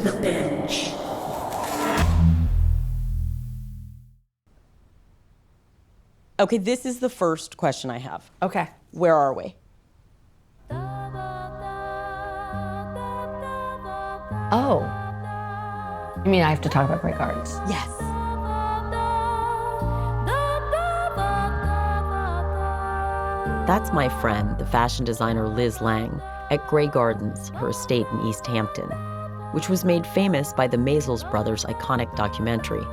the bench. Okay, this is the first question I have. Okay. Where are we? Oh. You mean I have to talk about Grey Gardens? Yes. That's my friend, the fashion designer Liz Lange, at Grey Gardens, her estate in East Hampton, which was made famous by the Maysles brothers' iconic documentary.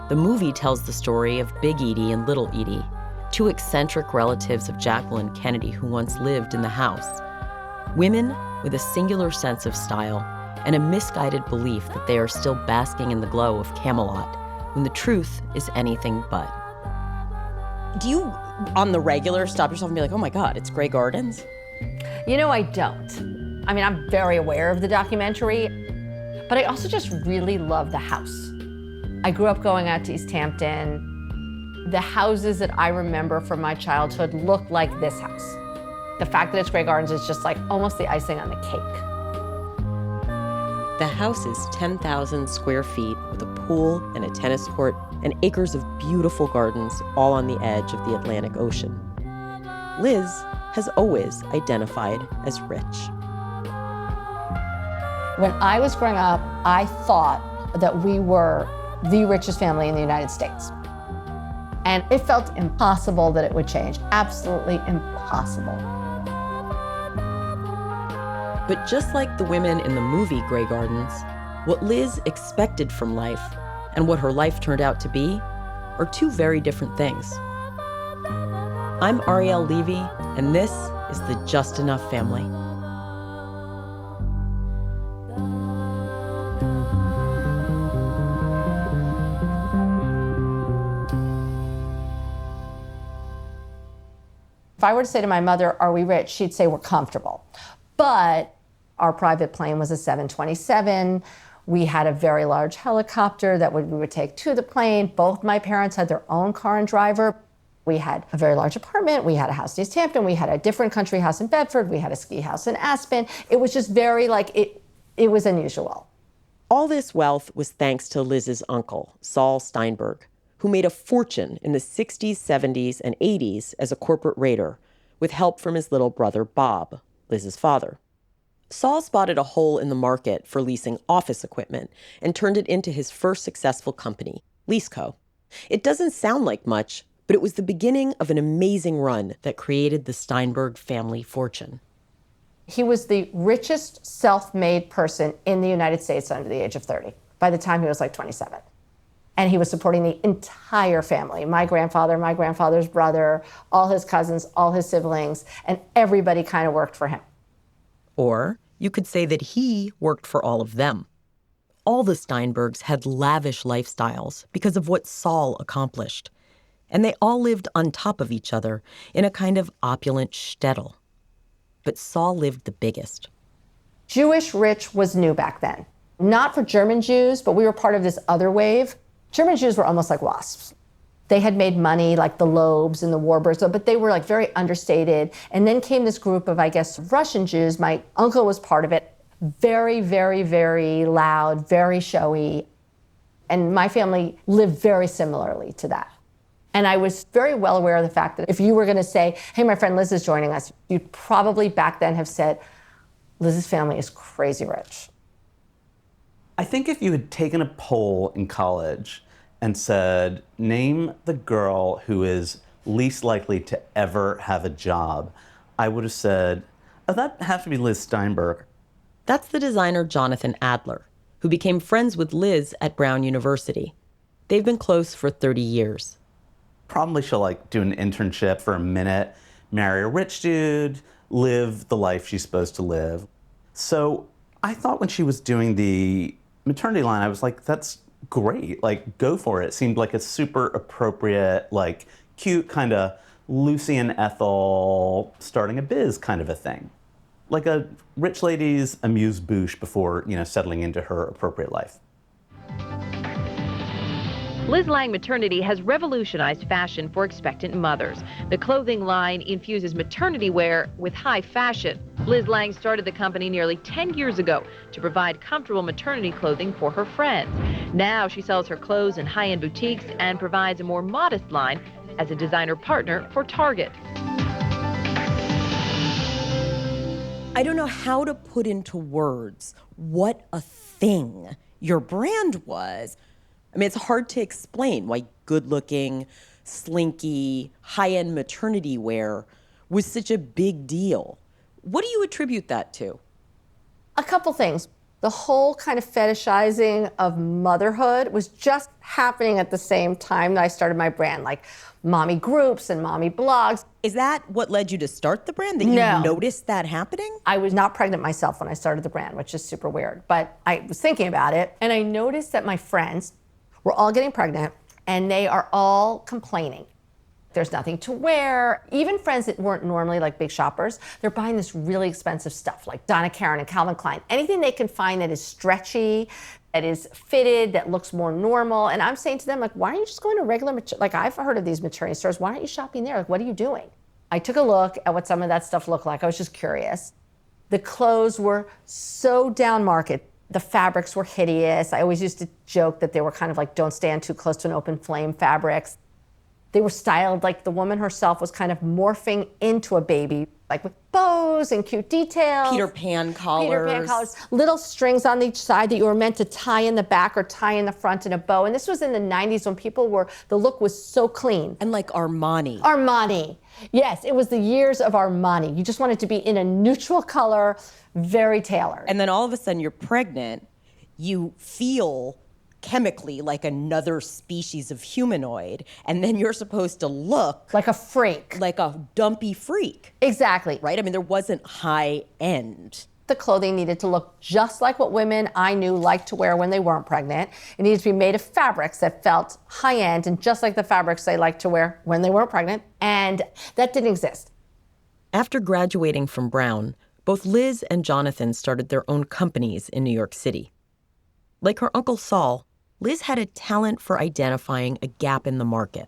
The movie tells the story of Big Edie and Little Edie, two eccentric relatives of Jacqueline Kennedy who once lived in the house. Women with a singular sense of style and a misguided belief that they are still basking in the glow of Camelot, when the truth is anything but. Do you, on the regular, stop yourself and be like, oh my God, it's Grey Gardens? You know, I don't. I mean, I'm very aware of the documentary, but I also just really love the house. I grew up going out to East Hampton. The houses that I remember from my childhood look like this house. The fact that it's Grey Gardens is just like almost the icing on the cake. The house is 10,000 square feet with a pool and a tennis court and acres of beautiful gardens all on the edge of the Atlantic Ocean. Liz has always identified as rich. When I was growing up, I thought that we were the richest family in the United States. And it felt impossible that it would change, absolutely impossible. But just like the women in the movie Grey Gardens, what Liz expected from life and what her life turned out to be are two very different things. I'm Arielle Levy, and this is the Just Enough Family. If I were to say to my mother, are we rich? She'd say we're comfortable. But our private plane was a 727. We had a very large helicopter that we would take to the plane. Both my parents had their own car and driver. We had a very large apartment. We had a house in East Hampton. We had a different country house in Bedford. We had a ski house in Aspen. It was just very it was unusual. All this wealth was thanks to Liz's uncle, Saul Steinberg, who made a fortune in the 60s, 70s, and 80s as a corporate raider with help from his little brother, Bob, Liz's father. Saul spotted a hole in the market for leasing office equipment and turned it into his first successful company, LeaseCo. It doesn't sound like much, but it was the beginning of an amazing run that created the Steinberg family fortune. He was the richest self-made person in the United States under the age of 30, by the time he was like 27. And he was supporting the entire family, my grandfather, my grandfather's brother, all his cousins, all his siblings, and everybody kind of worked for him. Or you could say that he worked for all of them. All the Steinbergs had lavish lifestyles because of what Saul accomplished. And they all lived on top of each other in a kind of opulent shtetl. But Saul lived the biggest. Jewish rich was new back then. Not for German Jews, but we were part of this other wave. German Jews were almost like wasps. They had made money like the Loebs and the Warbers, but they were like very understated. And then came this group of, I guess, Russian Jews. My uncle was part of it. Very, very, very loud, very showy. And my family lived very similarly to that. And I was very well aware of the fact that if you were going to say, hey, my friend Liz is joining us, you'd probably back then have said, Liz's family is crazy rich. I think if you had taken a poll in college and said, name the girl who is least likely to ever have a job, I would have said, oh, that'd have to be Liz Steinberg. That's the designer Jonathan Adler, who became friends with Liz at Brown University. They've been close for 30 years. Probably she'll do an internship for a minute, marry a rich dude, live the life she's supposed to live. So I thought when she was doing the maternity line, I was like, that's great. Go for it. It seemed like a super appropriate, cute kind of Lucy and Ethel starting a biz kind of a thing. Like a rich lady's amuse-bouche before, settling into her appropriate life. Liz Lange Maternity has revolutionized fashion for expectant mothers. The clothing line infuses maternity wear with high fashion. Liz Lange started the company nearly 10 years ago to provide comfortable maternity clothing for her friends. Now she sells her clothes in high-end boutiques and provides a more modest line as a designer partner for Target. I don't know how to put into words what a thing your brand was. I mean, it's hard to explain why good-looking, slinky, high-end maternity wear was such a big deal. What do you attribute that to? A couple things. The whole kind of fetishizing of motherhood was just happening at the same time that I started my brand, like mommy groups and mommy blogs. Is that what led you to start the brand, that No. you noticed that happening? I was not pregnant myself when I started the brand, which is super weird. But I was thinking about it, and I noticed that my friends were all getting pregnant, and they are all complaining. There's nothing to wear. Even friends that weren't normally like big shoppers, they're buying this really expensive stuff like Donna Karan and Calvin Klein. Anything they can find that is stretchy, that is fitted, that looks more normal. And I'm saying to them, like, why aren't you just going to regular, like I've heard of these maternity stores, why aren't you shopping there? Like, what are you doing? I took a look at what some of that stuff looked like. I was just curious. The clothes were so down market. The fabrics were hideous. I always used to joke that they were kind of like don't stand too close to an open flame fabrics. They were styled like the woman herself was kind of morphing into a baby, like with bows and cute details. Peter Pan collars. Little strings on each side that you were meant to tie in the back or tie in the front in a bow. And this was in the 90s when the look was so clean. And like Armani. Armani. Yes, it was the years of Armani. You just wanted to be in a neutral color, very tailored. And then all of a sudden you're pregnant, you feel chemically like another species of humanoid, and then you're supposed to look like a freak. Like a dumpy freak. Exactly. Right? I mean, there wasn't high end. The clothing needed to look just like what women I knew liked to wear when they weren't pregnant. It needed to be made of fabrics that felt high end and just like the fabrics they liked to wear when they weren't pregnant. And that didn't exist. After graduating from Brown, both Liz and Jonathan started their own companies in New York City. Like her uncle Saul, Liz had a talent for identifying a gap in the market.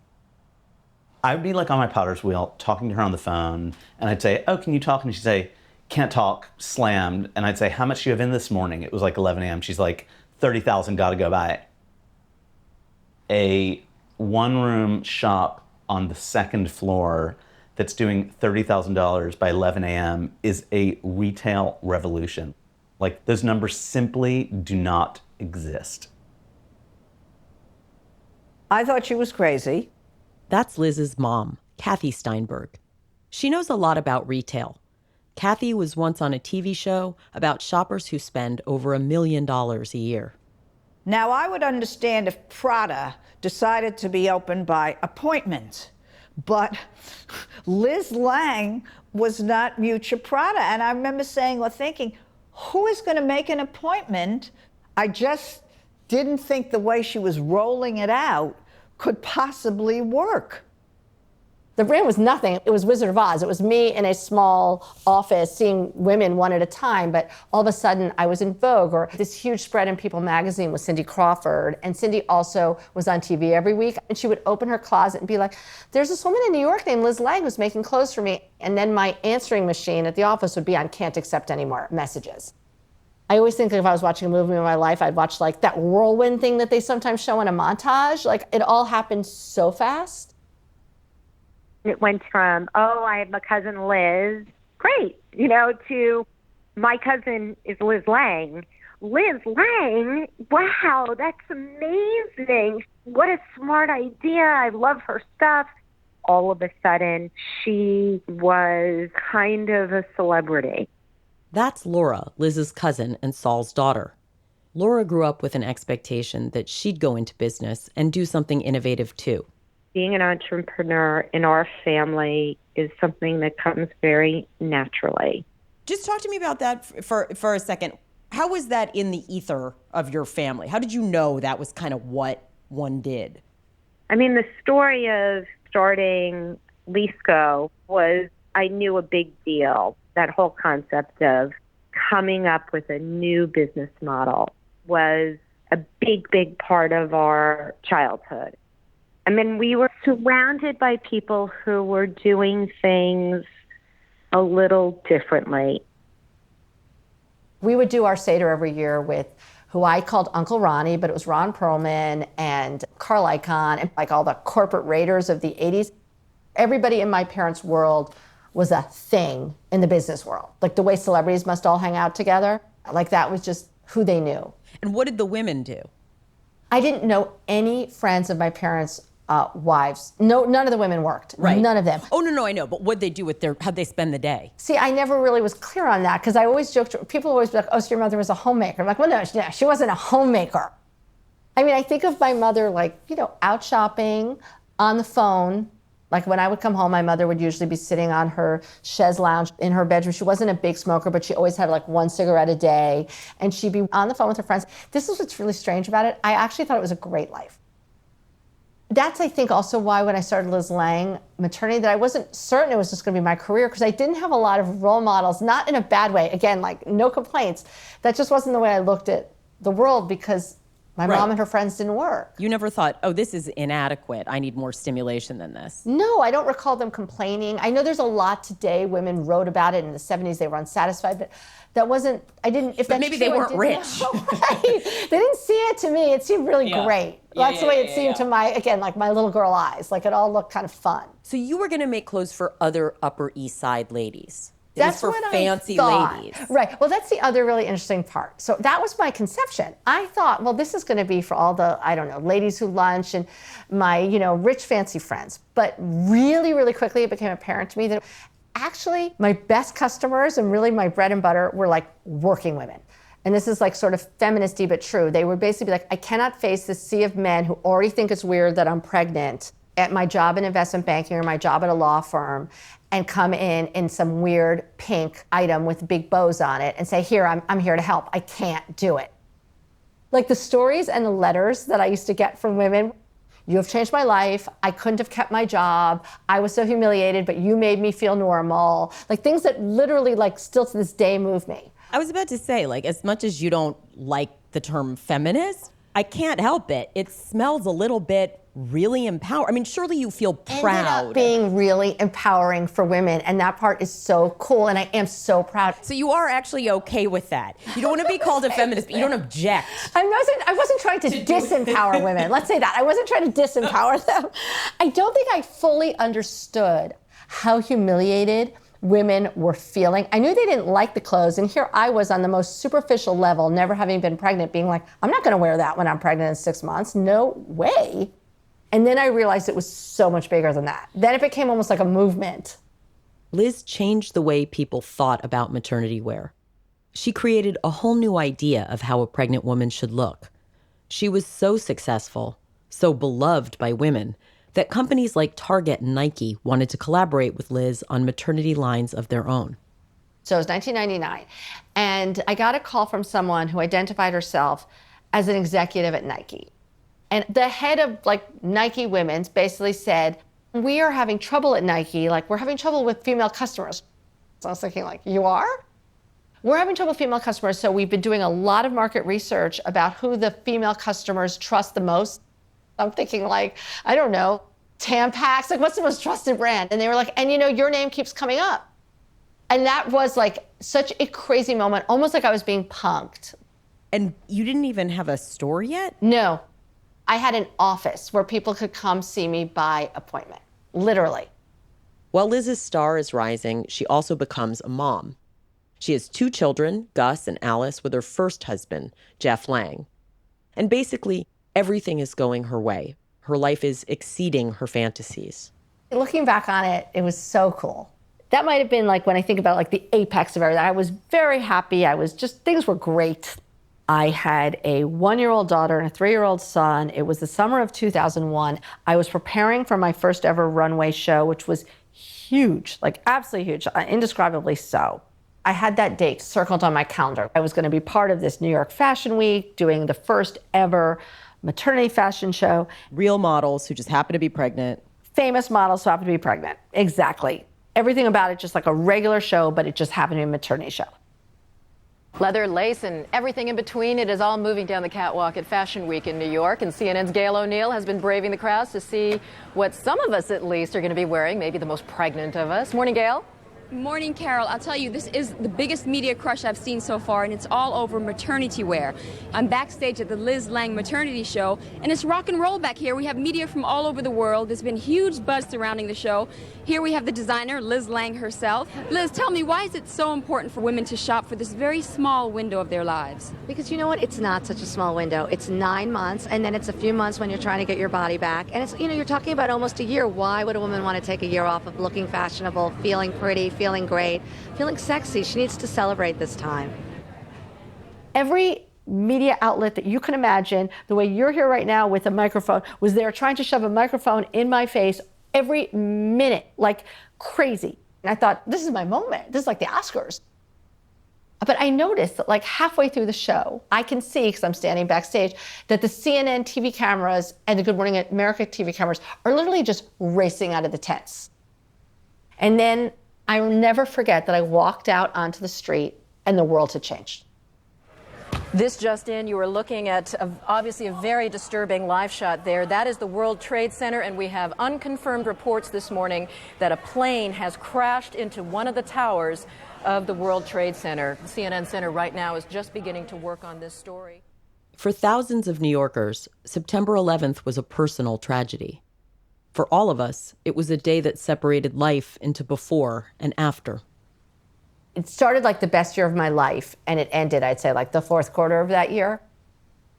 I'd be like on my Potter's wheel, talking to her on the phone, and I'd say, oh, can you talk? And she'd say, can't talk, slammed. And I'd say, how much do you have in this morning? It was like 11 a.m. She's like, 30,000, gotta go buy it. A one-room shop on the second floor that's doing $30,000 by 11 a.m. is a retail revolution. Like, those numbers simply do not exist. I thought she was crazy. That's Liz's mom, Kathy Steinberg. She knows a lot about retail. Kathy was once on a TV show about shoppers who spend over $1 million a year. Now, I would understand if Prada decided to be open by appointment, but Liz Lange was not Miuccia Prada. And I remember saying or thinking, who is going to make an appointment? I just didn't think the way she was rolling it out could possibly work. The brand was nothing. It was Wizard of Oz. It was me in a small office seeing women one at a time, but all of a sudden I was in Vogue, or this huge spread in People magazine with Cindy Crawford. And Cindy also was on TV every week. And she would open her closet and be like, there's this woman in New York named Liz Lange who's making clothes for me. And then my answering machine at the office would be on can't accept any more messages. I always think if I was watching a movie in my life, I'd watch like that whirlwind thing that they sometimes show in a montage. Like it all happened so fast. It went from, oh, I have my cousin Liz, great, to my cousin is Liz Lange. Liz Lange, wow, that's amazing. What a smart idea. I love her stuff. All of a sudden, she was kind of a celebrity. That's Laura, Liz's cousin and Saul's daughter. Laura grew up with an expectation that she'd go into business and do something innovative too. Being an entrepreneur in our family is something that comes very naturally. Just talk to me about that for a second. How was that in the ether of your family? How did you know that was kind of what one did? I mean, the story of starting Lisco was, I knew, a big deal. That whole concept of coming up with a new business model was a big, big part of our childhood. I mean, we were surrounded by people who were doing things a little differently. We would do our Seder every year with who I called Uncle Ronnie, but it was Ron Perlman and Carl Icahn and like all the corporate raiders of the 80s. Everybody in my parents' world was a thing in the business world. Like the way celebrities must all hang out together. Like that was just who they knew. And what did the women do? I didn't know any friends of my parents' wives. No, none of the women worked. Right. None of them. Oh, no, I know. But what'd they do with how'd they spend the day? See, I never really was clear on that because I always joked, people always be like, oh, so your mother was a homemaker. I'm like, well, no, she wasn't a homemaker. I mean, I think of my mother like, out shopping, on the phone. Like when I would come home, my mother would usually be sitting on her chaise lounge in her bedroom. She wasn't a big smoker, but she always had like one cigarette a day. And she'd be on the phone with her friends. This is what's really strange about it. I actually thought it was a great life. That's, I think, also why when I started Liz Lange Maternity, that I wasn't certain it was just going to be my career because I didn't have a lot of role models, not in a bad way. Again, like no complaints. That just wasn't the way I looked at the world because my mom and her friends didn't work. You never thought, oh, this is inadequate. I need more stimulation than this. No, I don't recall them complaining. I know there's a lot today. Women wrote about it in the 70s. They were unsatisfied, but that wasn't, I didn't, if but that's maybe true, they weren't rich. Right. They didn't see it to me. It seemed really great. That's the way it seemed to my, again, like my little girl eyes. Like it all looked kind of fun. So you were going to make clothes for other Upper East Side ladies. That's for what fancy I thought. ladies. Right. Well, that's the other really interesting part. So that was my conception. I thought, well, this is going to be for all the, I don't know, ladies who lunch and my, rich fancy friends. But really, really quickly, it became apparent to me that actually my best customers and really my bread and butter were like working women. And this is like sort of feministy, but true. They would basically be like, I cannot face this sea of men who already think it's weird that I'm pregnant at my job in investment banking or my job at a law firm and come in some weird pink item with big bows on it and say, here, I'm here to help. I can't do it. Like the stories and the letters that I used to get from women, you have changed my life. I couldn't have kept my job. I was so humiliated, but you made me feel normal. Like things that literally like still to this day move me. I was about to say, like, as much as you don't like the term feminist, I can't help it. It smells a little bit really empowering. I mean, surely you feel proud. Ended up being really empowering for women, and that part is so cool, and I am so proud. So you are actually okay with that. You don't want to be called a feminist, but you don't object. I wasn't trying to disempower women. Let's say that. I wasn't trying to disempower them. I don't think I fully understood how humiliated women were feeling. I knew they didn't like the clothes, and here I was on the most superficial level, never having been pregnant, being like, I'm not going to wear that when I'm pregnant in 6 months. No way. And then I realized it was so much bigger than that. Then it became almost like a movement. Liz changed the way people thought about maternity wear. She created a whole new idea of how a pregnant woman should look. She was so successful, so beloved by women, that companies like Target and Nike wanted to collaborate with Liz on maternity lines of their own. So it was 1999, and I got a call from someone who identified herself as an executive at Nike. And the head of like Nike Women's basically said, we are having trouble at Nike, like we're having trouble with female customers. So I was thinking like, you are? We're having trouble with female customers, so we've been doing a lot of market research about who the female customers trust the most. I'm thinking like, I don't know, Tampax, like what's the most trusted brand? And they were like, and your name keeps coming up. And that was like such a crazy moment, almost like I was being punked. And you didn't even have a store yet? No. I had an office where people could come see me by appointment, literally. While Liz's star is rising, she also becomes a mom. She has 2 children, Gus and Alice, with her first husband, Jeff Lange. And basically, everything is going her way. Her life is exceeding her fantasies. Looking back on it, it was so cool. That might have been like when I think about like the apex of everything. I was very happy. Things were great. I had a 1-year-old daughter and a 3-year-old son. It was the summer of 2001. I was preparing for my first ever runway show, which was huge, like absolutely huge, indescribably so. I had that date circled on my calendar. I was going to be part of this New York Fashion Week, doing the first ever maternity fashion show. Real models who just happen to be pregnant. Famous models who happen to be pregnant. Exactly. Everything about it just like a regular show, but it just happened to be a maternity show. Leather, lace, and everything in between, it is all moving down the catwalk at Fashion Week in New York. And CNN's Gail O'Neill has been braving the crowds to see what some of us, at least, are going to be wearing, maybe the most pregnant of us. Morning, Gail. Morning, Carol. I'll tell you, this is the biggest media crush I've seen so far, and it's all over maternity wear. I'm backstage at the Liz Lange maternity show, and it's rock and roll back here. We have media from all over the world. There's been huge buzz surrounding the show. Here we have the designer, Liz Lange herself. Liz, tell me, why is it so important for women to shop for this very small window of their lives? Because you know what? It's not such a small window. It's 9 months, and then it's a few months when you're trying to get your body back. And it's, you're talking about almost a year. Why would a woman want to take a year off of looking fashionable, feeling pretty, feeling great, feeling sexy? She needs to celebrate this time. Every media outlet that you can imagine, the way you're here right now with a microphone, was there trying to shove a microphone in my face every minute, like crazy. And I thought, this is my moment. This is like the Oscars. But I noticed that like halfway through the show, I can see, because I'm standing backstage, that the CNN TV cameras and the Good Morning America TV cameras are literally just racing out of the tents. And then I will never forget that I walked out onto the street and the world had changed. This just in, you were looking at obviously a very disturbing live shot there. That is the World Trade Center, and we have unconfirmed reports this morning that a plane has crashed into one of the towers of the World Trade Center. The CNN Center right now is just beginning to work on this story. For thousands of New Yorkers, September 11th was a personal tragedy. For all of us, it was a day that separated life into before and after. It started like the best year of my life, and it ended, I'd say, like the fourth quarter of that year,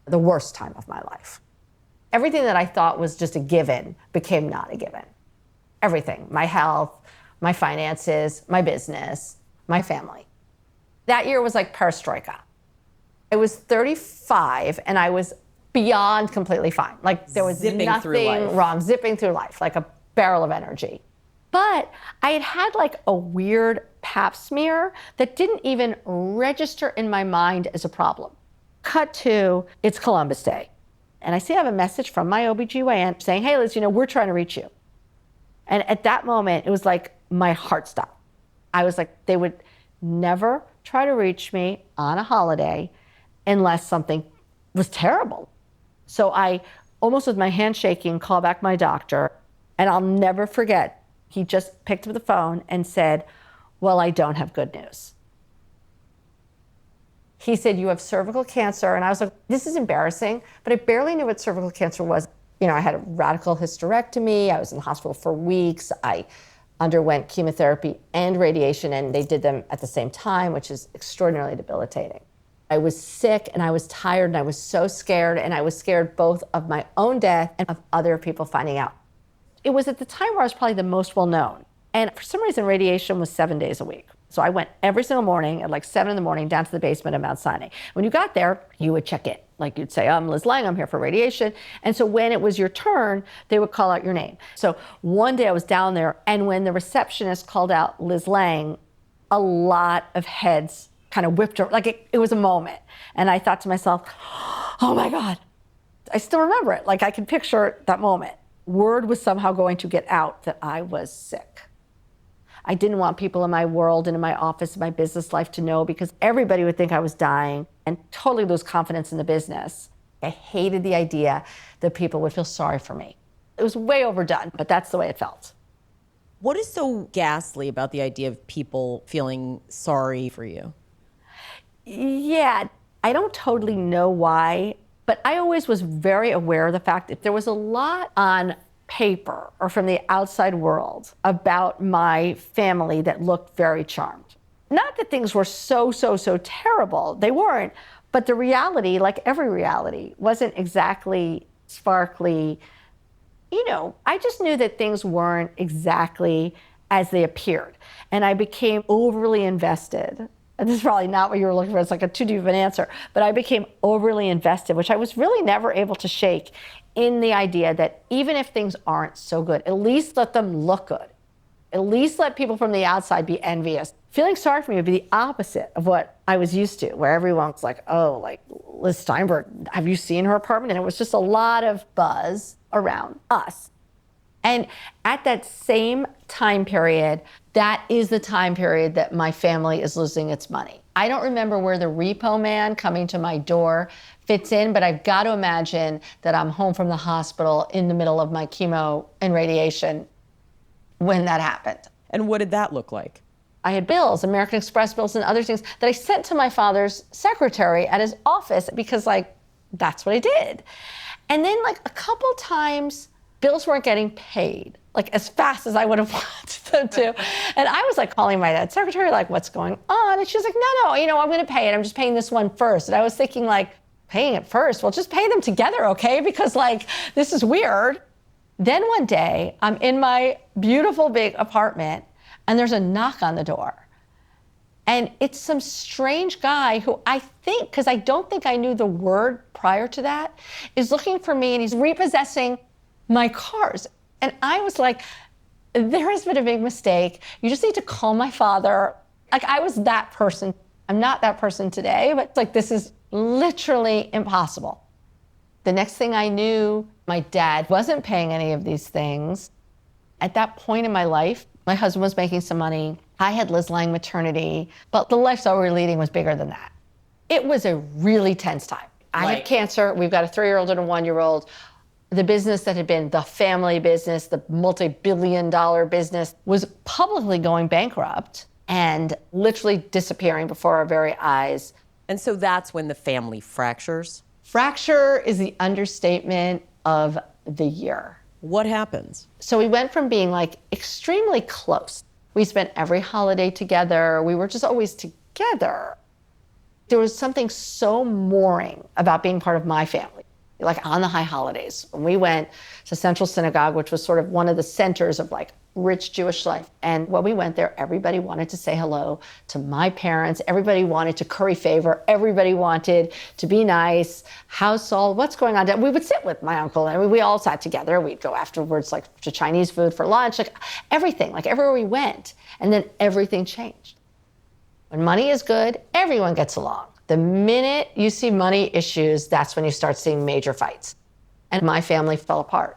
the worst time of my life. Everything that I thought was just a given became not a given. Everything, my health, my finances, my business, my family. That year was like Perestroika. I was 35, and I was beyond completely fine. Like there was nothing wrong, zipping through life, like a barrel of energy. But I had had like a weird pap smear that didn't even register in my mind as a problem. Cut to, it's Columbus Day. And I see I have a message from my OBGYN saying, hey, Liz, we're trying to reach you. And at that moment, it was like my heart stopped. I was like, they would never try to reach me on a holiday unless something was terrible. So I, almost with my hand shaking, called back my doctor. And I'll never forget, he just picked up the phone and said, well, I don't have good news. He said, you have cervical cancer. And I was like, this is embarrassing, but I barely knew what cervical cancer was. I had a radical hysterectomy. I was in the hospital for weeks. I underwent chemotherapy and radiation, and they did them at the same time, which is extraordinarily debilitating. I was sick and I was tired and I was so scared, and I was scared both of my own death and of other people finding out. It was at the time where I was probably the most well-known. And for some reason, radiation was 7 days a week. So I went every single morning at like 7 a.m. down to the basement of Mount Sinai. When you got there, you would check in. Like you'd say, I'm Liz Lange, I'm here for radiation. And so when it was your turn, they would call out your name. So one day I was down there, and when the receptionist called out Liz Lange, a lot of heads kind of whipped her. Like it was a moment. And I thought to myself, oh my God. I still remember it. Like I can picture that moment. Word was somehow going to get out that I was sick. I didn't want people in my world and in my office, in my business life to know, because everybody would think I was dying and totally lose confidence in the business. I hated the idea that people would feel sorry for me. It was way overdone, but that's the way it felt. What is so ghastly about the idea of people feeling sorry for you? Yeah, I don't totally know why, but I always was very aware of the fact that there was a lot on paper or from the outside world about my family that looked very charmed. Not that things were so terrible. They weren't. But the reality, like every reality, wasn't exactly sparkly. I just knew that things weren't exactly as they appeared. And I became overly invested. And this is probably not what you were looking for. It's like a too deep of an answer. But I became overly invested, which I was really never able to shake, in the idea that even if things aren't so good, at least let them look good. At least let people from the outside be envious. Feeling sorry for me would be the opposite of what I was used to, where everyone's like, oh, like Liz Steinberg, have you seen her apartment? And it was just a lot of buzz around us. And at that same time period, that is the time period that my family is losing its money. I don't remember where the repo man coming to my door fits in, but I've got to imagine that I'm home from the hospital in the middle of my chemo and radiation when that happened. And what did that look like? I had bills, American Express bills and other things that I sent to my father's secretary at his office because that's what I did. And then a couple times, bills weren't getting paid, as fast as I would have wanted them to. And I was calling my dad's secretary, what's going on? And she was like, no, I'm gonna pay it. I'm just paying this one first. And I was thinking paying it first? Well, just pay them together, okay? Because this is weird. Then one day, I'm in my beautiful big apartment and there's a knock on the door. And it's some strange guy who I think, because I don't think I knew the word prior to that, is looking for me and he's repossessing my cars. And I was like, there has been a big mistake. You just need to call my father. I was that person. I'm not that person today, but this is literally impossible. The next thing I knew, my dad wasn't paying any of these things. At that point in my life, my husband was making some money. I had Liz Lange maternity, but the lifestyle we were leading was bigger than that. It was a really tense time. I had cancer. We've got a 3-year-old and a 1-year-old. The business that had been the family business, the multi-billion-dollar business, was publicly going bankrupt and literally disappearing before our very eyes. And so that's when the family fractures? Fracture is the understatement of the year. What happens? So we went from being extremely close. We spent every holiday together. We were just always together. There was something so mooring about being part of my family. On the high holidays, when we went to Central Synagogue, which was sort of one of the centers of rich Jewish life. And when we went there, everybody wanted to say hello to my parents. Everybody wanted to curry favor. Everybody wanted to be nice. How's Saul? What's going on? We would sit with my uncle and we all sat together. We'd go afterwards to Chinese food for lunch, everything, everywhere we went. And then everything changed. When money is good, everyone gets along. The minute you see money issues, that's when you start seeing major fights. And my family fell apart,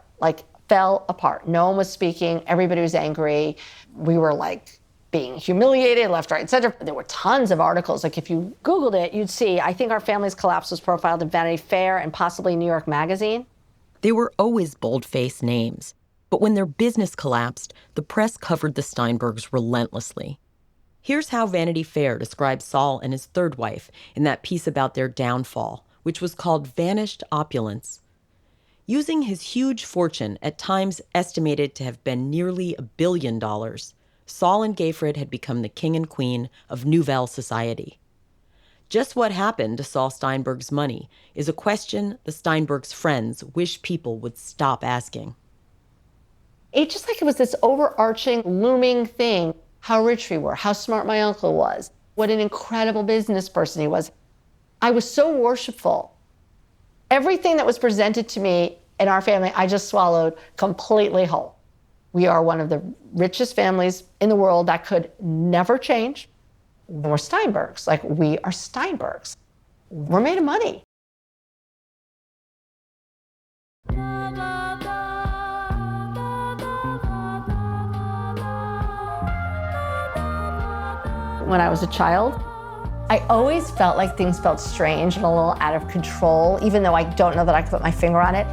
fell apart. No one was speaking. Everybody was angry. We were being humiliated left, right, et cetera. There were tons of articles. If you Googled it, you'd see, I think our family's collapse was profiled in Vanity Fair and possibly New York Magazine. They were always bold-faced names. But when their business collapsed, the press covered the Steinbergs relentlessly. Here's how Vanity Fair describes Saul and his third wife in that piece about their downfall, which was called Vanished Opulence. Using his huge fortune, at times estimated to have been nearly $1 billion, Saul and Gayfrid had become the king and queen of Nouvelle society. Just what happened to Saul Steinberg's money is a question the Steinbergs' friends wish people would stop asking. It just it was this overarching, looming thing. How rich we were, how smart my uncle was, what an incredible business person he was. I was so worshipful. Everything that was presented to me in our family, I just swallowed completely whole. We are one of the richest families in the world. That could never change. We're Steinbergs, we are Steinbergs. We're made of money. When I was a child, I always felt like things felt strange and a little out of control, even though I don't know that I could put my finger on it.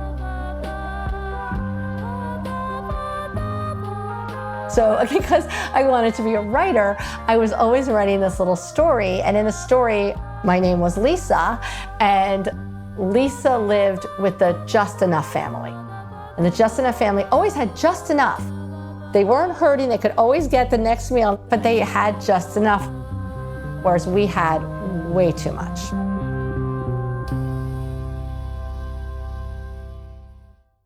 So because I wanted to be a writer, I was always writing this little story. And in the story, my name was Lisa, and Lisa lived with the Just Enough family. And the Just Enough family always had just enough. They weren't hurting, they could always get the next meal, but they had just enough, whereas we had way too much.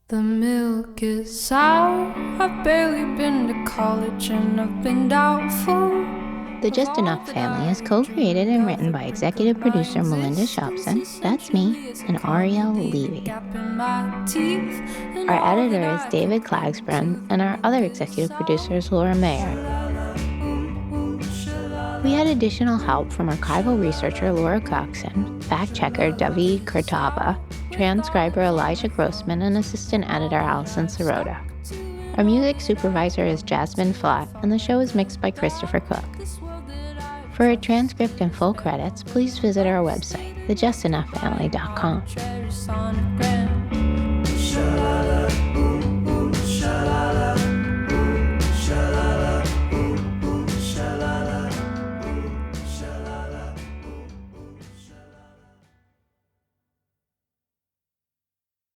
The milk is sour, I've barely been to college and I've been doubtful. The Just Enough family is co-created and written by executive producer Melinda Shopson, that's me, and Ariel Levy. Our editor is David Klagsbrun, and our other executive producer is Laura Mayer. We had additional help from archival researcher Laura Coxon, fact-checker Davi Kurtaba, transcriber Elijah Grossman, and assistant editor Allison Sirota. Our music supervisor is Jasmine Flatt, and the show is mixed by Christopher Cook. For a transcript and full credits, please visit our website, thejustenoughfamily.com.